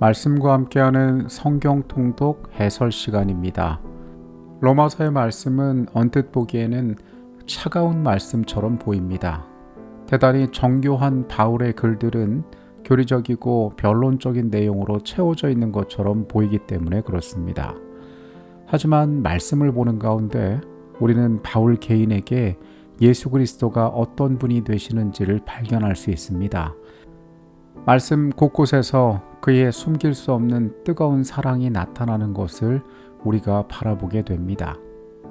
말씀과 함께하는 성경 통독 해설 시간입니다. 로마서의 말씀은 언뜻 보기에는 차가운 말씀처럼 보입니다. 대단히 정교한 바울의 글들은 교리적이고 변론적인 내용으로 채워져 있는 것처럼 보이기 때문에 그렇습니다. 하지만 말씀을 보는 가운데 우리는 바울 개인에게 예수 그리스도가 어떤 분이 되시는지를 발견할 수 있습니다. 말씀 곳곳에서 그의 숨길 수 없는 뜨거운 사랑이 나타나는 것을 우리가 바라보게 됩니다.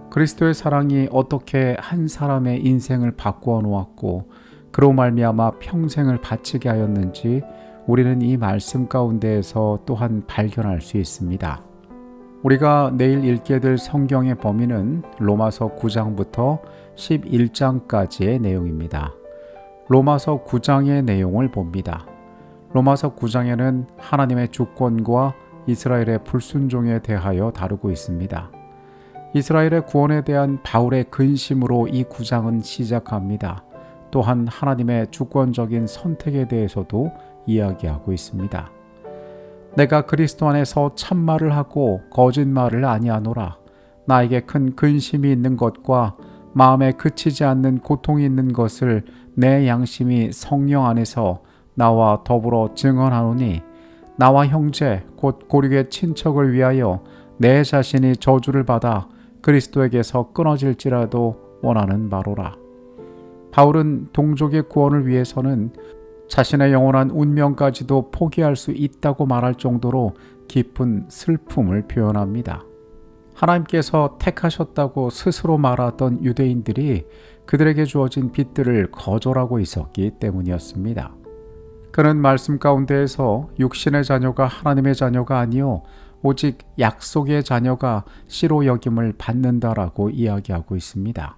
그리스도의 사랑이 어떻게 한 사람의 인생을 바꾸어 놓았고 그로 말미암아 평생을 바치게 하였는지 우리는 이 말씀 가운데에서 또한 발견할 수 있습니다. 우리가 내일 읽게 될 성경의 범위는 로마서 9장부터 11장까지의 내용입니다. 로마서 9장의 내용을 봅니다. 로마서 9장에는 하나님의 주권과 이스라엘의 불순종에 대하여 다루고 있습니다. 이스라엘의 구원에 대한 바울의 근심으로 이 9장은 시작합니다. 또한 하나님의 주권적인 선택에 대해서도 이야기하고 있습니다. 내가 그리스도 안에서 참말을 하고 거짓말을 아니하노라. 나에게 큰 근심이 있는 것과 마음에 그치지 않는 고통이 있는 것을 내 양심이 성령 안에서 나와 더불어 증언하노니 나와 형제 곧 고륙의 친척을 위하여 내 자신이 저주를 받아 그리스도에게서 끊어질지라도 원하는 바로라. 바울은 동족의 구원을 위해서는 자신의 영원한 운명까지도 포기할 수 있다고 말할 정도로 깊은 슬픔을 표현합니다. 하나님께서 택하셨다고 스스로 말하던 유대인들이 그들에게 주어진 빚들을 거절하고 있었기 때문이었습니다. 그는 말씀 가운데에서 육신의 자녀가 하나님의 자녀가 아니요 오직 약속의 자녀가 씨로 여김을 받는다라고 이야기하고 있습니다.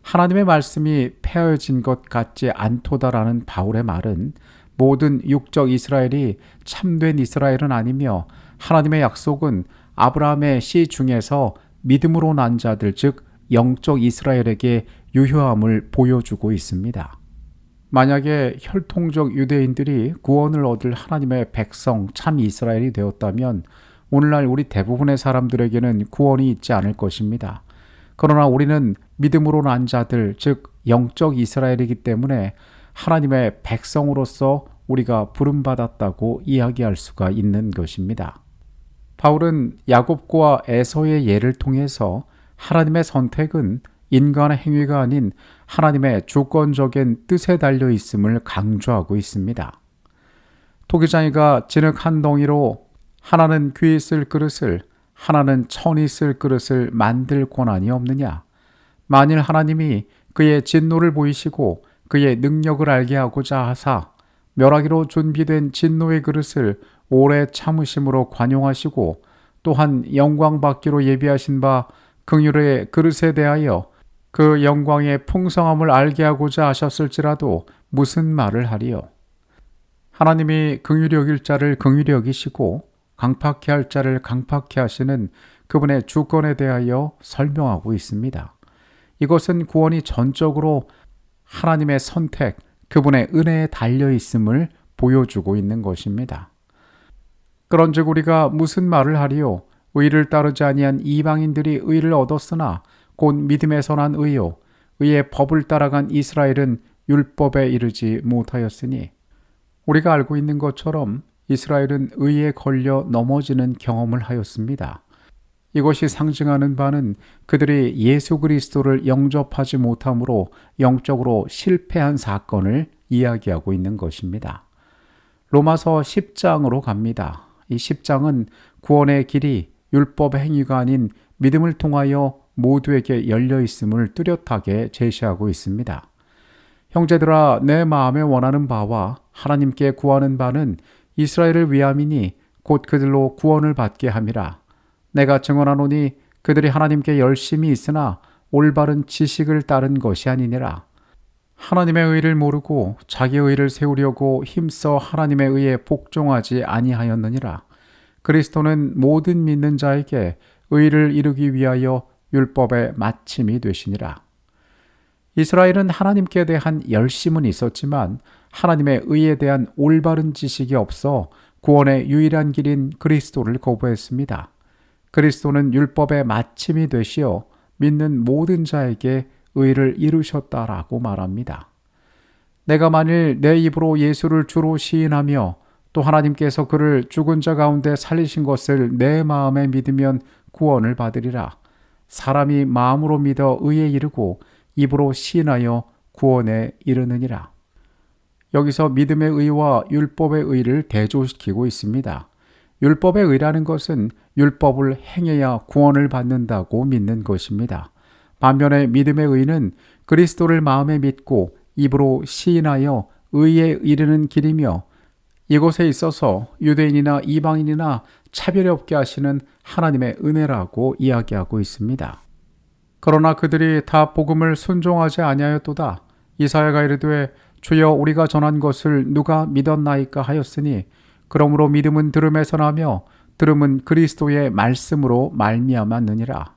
하나님의 말씀이 폐허진 것 같지 않도다라는 바울의 말은 모든 육적 이스라엘이 참된 이스라엘은 아니며 하나님의 약속은 아브라함의 씨 중에서 믿음으로 난 자들 즉 영적 이스라엘에게 유효함을 보여주고 있습니다. 만약에 혈통적 유대인들이 구원을 얻을 하나님의 백성 참 이스라엘이 되었다면 오늘날 우리 대부분의 사람들에게는 구원이 있지 않을 것입니다. 그러나 우리는 믿음으로 난 자들 즉 영적 이스라엘이기 때문에 하나님의 백성으로서 우리가 부름받았다고 이야기할 수가 있는 것입니다. 바울은 야곱과 에서의 예를 통해서 하나님의 선택은 인간의 행위가 아닌 하나님의 주권적인 뜻에 달려 있음을 강조하고 있습니다. 토기장이가 진흙 한 덩이로 하나는 귀 쓸 그릇을 하나는 천이 쓸 그릇을 만들 권한이 없느냐? 만일 하나님이 그의 진노를 보이시고 그의 능력을 알게 하고자 하사 멸하기로 준비된 진노의 그릇을 오래 참으심으로 관용하시고 또한 영광 받기로 예비하신 바 긍휼의 그릇에 대하여 그 영광의 풍성함을 알게 하고자 하셨을지라도 무슨 말을 하리요? 하나님이 긍휼히 여길 자를 긍휼히 여기시고 강팍해 할 자를 강팍해 하시는 그분의 주권에 대하여 설명하고 있습니다. 이것은 구원이 전적으로 하나님의 선택, 그분의 은혜에 달려 있음을 보여주고 있는 것입니다. 그런즉 우리가 무슨 말을 하리요? 의를 따르지 아니한 이방인들이 의를 얻었으나 곧 믿음에서 난 의요 의의 법을 따라간 이스라엘은 율법에 이르지 못하였으니 우리가 알고 있는 것처럼 이스라엘은 의에 걸려 넘어지는 경험을 하였습니다. 이것이 상징하는 바는 그들이 예수 그리스도를 영접하지 못함으로 영적으로 실패한 사건을 이야기하고 있는 것입니다. 로마서 10장으로 갑니다. 이 10장은 구원의 길이 율법의 행위가 아닌 믿음을 통하여 모두에게 열려 있음을 뚜렷하게 제시하고 있습니다. 형제들아, 내 마음에 원하는 바와 하나님께 구하는 바는 이스라엘을 위함이니 곧 그들로 구원을 받게 함이라. 내가 증언하노니 그들이 하나님께 열심히 있으나 올바른 지식을 따른 것이 아니니라. 하나님의 의를 모르고 자기의 의를 세우려고 힘써 하나님의 의에 복종하지 아니하였느니라. 그리스도는 모든 믿는 자에게 의를 이루기 위하여 율법의 마침이 되시니라. 이스라엘은 하나님께 대한 열심은 있었지만 하나님의 의에 대한 올바른 지식이 없어 구원의 유일한 길인 그리스도를 거부했습니다. 그리스도는 율법의 마침이 되시어 믿는 모든 자에게 의를 이루셨다라고 말합니다. 내가 만일 내 입으로 예수를 주로 시인하며 또 하나님께서 그를 죽은 자 가운데 살리신 것을 내 마음에 믿으면 구원을 받으리라. 사람이 마음으로 믿어 의에 이르고 입으로 시인하여 구원에 이르느니라. 여기서 믿음의 의와 율법의 의를 대조시키고 있습니다. 율법의 의라는 것은 율법을 행해야 구원을 받는다고 믿는 것입니다. 반면에 믿음의 의는 그리스도를 마음에 믿고 입으로 시인하여 의에 이르는 길이며 이곳에 있어서 유대인이나 이방인이나 차별이 없게 하시는 하나님의 은혜라고 이야기하고 있습니다. 그러나 그들이 다 복음을 순종하지 아니하였도다. 이사야가 이르되 주여 우리가 전한 것을 누가 믿었나이까 하였으니 그러므로 믿음은 들음에서 나며 들음은 그리스도의 말씀으로 말미암았느니라.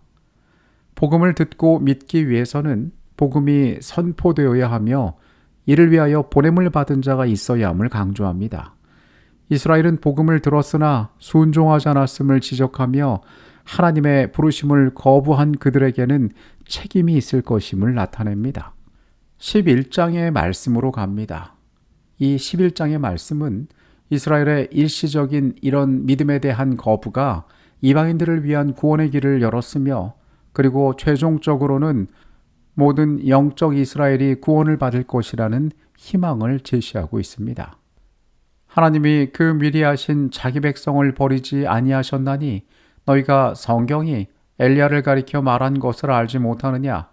복음을 듣고 믿기 위해서는 복음이 선포되어야 하며 이를 위하여 보냄을 받은 자가 있어야 함을 강조합니다. 이스라엘은 복음을 들었으나 순종하지 않았음을 지적하며 하나님의 부르심을 거부한 그들에게는 책임이 있을 것임을 나타냅니다. 11장의 말씀으로 갑니다. 이 11장의 말씀은 이스라엘의 일시적인 이런 믿음에 대한 거부가 이방인들을 위한 구원의 길을 열었으며 그리고 최종적으로는 모든 영적 이스라엘이 구원을 받을 것이라는 희망을 제시하고 있습니다. 하나님이 그 미리 하신 자기 백성을 버리지 아니하셨나니 너희가 성경이 엘리야를 가리켜 말한 것을 알지 못하느냐?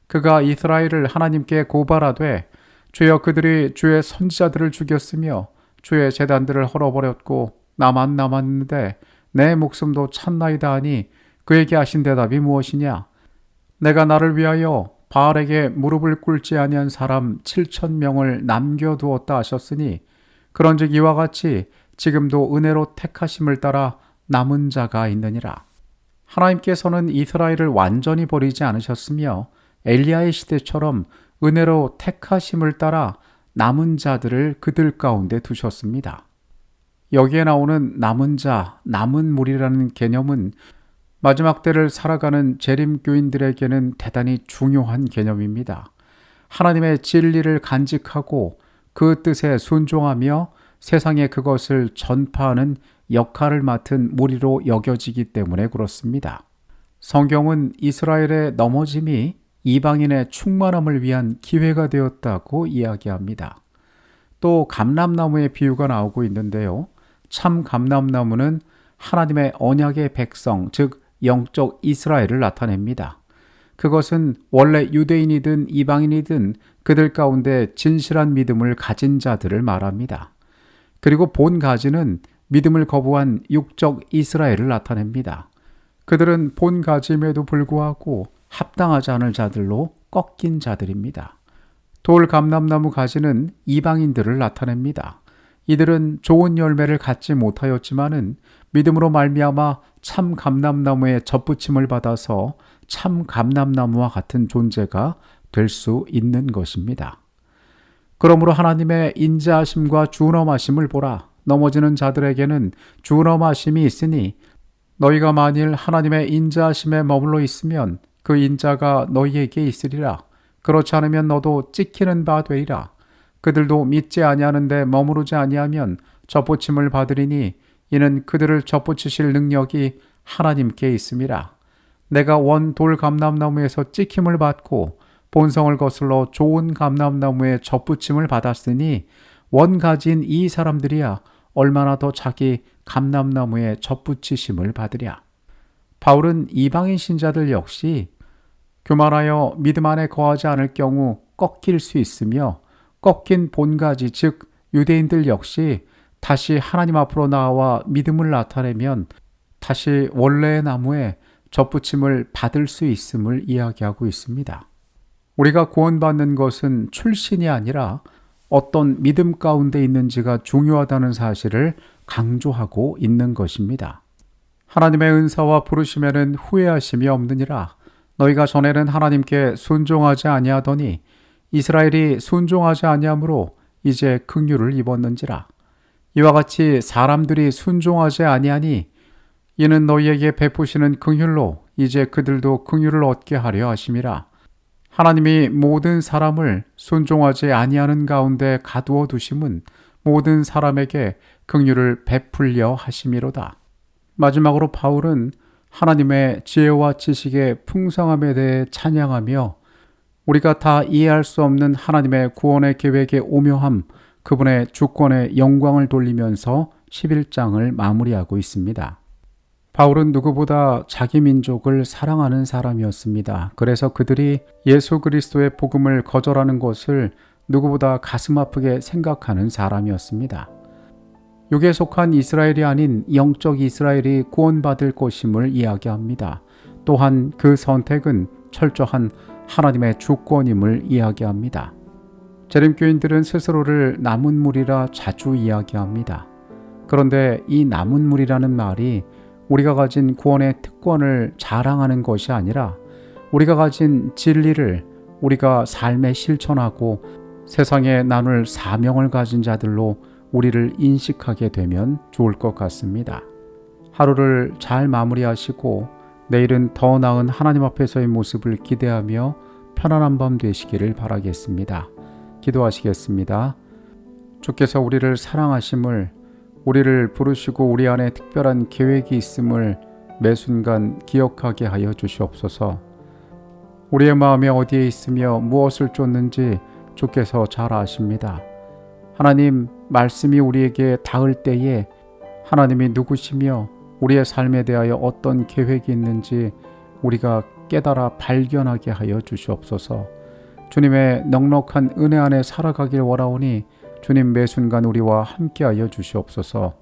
그가 이스라엘을 하나님께 고발하되 주여 그들이 주의 선지자들을 죽였으며 주의 제단들을 헐어버렸고 나만 남았는데 내 목숨도 찼나이다 하니 그에게 하신 대답이 무엇이냐? 내가 나를 위하여 바알에게 무릎을 꿇지 아니한 사람 7,000명을 남겨두었다 하셨으니 그런즉 이와 같이 지금도 은혜로 택하심을 따라 남은 자가 있느니라. 하나님께서는 이스라엘을 완전히 버리지 않으셨으며 엘리야의 시대처럼 은혜로 택하심을 따라 남은 자들을 그들 가운데 두셨습니다. 여기에 나오는 남은 자, 남은 무리라는 개념은 마지막 때를 살아가는 재림교인들에게는 대단히 중요한 개념입니다. 하나님의 진리를 간직하고 그 뜻에 순종하며 세상에 그것을 전파하는 역할을 맡은 무리로 여겨지기 때문에 그렇습니다. 성경은 이스라엘의 넘어짐이 이방인의 충만함을 위한 기회가 되었다고 이야기합니다. 또 감람나무의 비유가 나오고 있는데요. 참 감람나무는 하나님의 언약의 백성, 즉 영적 이스라엘을 나타냅니다. 그것은 원래 유대인이든 이방인이든 그들 가운데 진실한 믿음을 가진 자들을 말합니다. 그리고 본 가지는 믿음을 거부한 육적 이스라엘을 나타냅니다. 그들은 본 가짐에도 불구하고 합당하지 않을 자들로 꺾인 자들입니다. 돌 감람나무 가지는 이방인들을 나타냅니다. 이들은 좋은 열매를 갖지 못하였지만은 믿음으로 말미암아 참 감람나무의 접붙임을 받아서 참 감람나무와 같은 존재가 될 수 있는 것입니다. 그러므로 하나님의 인자하심과 준엄하심을 보라. 넘어지는 자들에게는 준엄하심이 있으니 너희가 만일 하나님의 인자하심에 머물러 있으면 그 인자가 너희에게 있으리라. 그렇지 않으면 너도 찍히는 바 되리라. 그들도 믿지 아니하는데 머무르지 아니하면 접붙임을 받으리니 이는 그들을 접붙이실 능력이 하나님께 있음이라. 내가 원 돌 감람나무에서 찍힘을 받고 본성을 거슬러 좋은 감람나무에 접붙임을 받았으니 원 가진 이 사람들이야 얼마나 더 자기 감람나무에 접붙이심을 받으랴. 바울은 이방인 신자들 역시 교만하여 믿음 안에 거하지 않을 경우 꺾일 수 있으며 꺾인 본가지 즉 유대인들 역시 다시 하나님 앞으로 나와 믿음을 나타내면 다시 원래의 나무에 접붙임을 받을 수 있음을 이야기하고 있습니다. 우리가 구원받는 것은 출신이 아니라 어떤 믿음 가운데 있는지가 중요하다는 사실을 강조하고 있는 것입니다. 하나님의 은사와 부르심에는 후회하심이 없느니라. 너희가 전에는 하나님께 순종하지 아니하더니 이스라엘이 순종하지 아니하므로 이제 긍휼을 입었는지라. 이와 같이 사람들이 순종하지 아니하니 이는 너희에게 베푸시는 긍휼로 이제 그들도 긍휼을 얻게 하려 하심이라. 하나님이 모든 사람을 순종하지 아니하는 가운데 가두어 두심은 모든 사람에게 긍휼을 베풀려 하심이로다. 마지막으로 바울은 하나님의 지혜와 지식의 풍성함에 대해 찬양하며 우리가 다 이해할 수 없는 하나님의 구원의 계획의 오묘함, 그분의 주권의 영광을 돌리면서 11장을 마무리하고 있습니다. 바울은 누구보다 자기 민족을 사랑하는 사람이었습니다. 그래서 그들이 예수 그리스도의 복음을 거절하는 것을 누구보다 가슴 아프게 생각하는 사람이었습니다. 육에 속한 이스라엘이 아닌 영적 이스라엘이 구원받을 것임을 이야기합니다. 또한 그 선택은 철저한 하나님의 주권임을 이야기합니다. 재림교인들은 스스로를 남은 무리라 자주 이야기합니다. 그런데 이 남은 무리라는 말이 우리가 가진 구원의 특권을 자랑하는 것이 아니라 우리가 가진 진리를 우리가 삶에 실천하고 세상에 나눌 사명을 가진 자들로 우리를 인식하게 되면 좋을 것 같습니다. 하루를 잘 마무리하시고 내일은 더 나은 하나님 앞에서의 모습을 기대하며 편안한 밤 되시기를 바라겠습니다. 기도하시겠습니다. 주께서 우리를 사랑하심을, 우리를 부르시고 우리 안에 특별한 계획이 있음을 매 순간 기억하게 하여 주시옵소서. 우리의 마음이 어디에 있으며 무엇을 쫓는지 주께서 잘 아십니다. 하나님, 말씀이 우리에게 닿을 때에 하나님이 누구시며 우리의 삶에 대하여 어떤 계획이 있는지 우리가 깨달아 발견하게 하여 주시옵소서. 주님의 넉넉한 은혜 안에 살아가길 원하오니 주님 매 순간 우리와 함께하여 주시옵소서.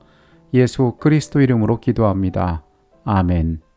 예수 그리스도 이름으로 기도합니다. 아멘.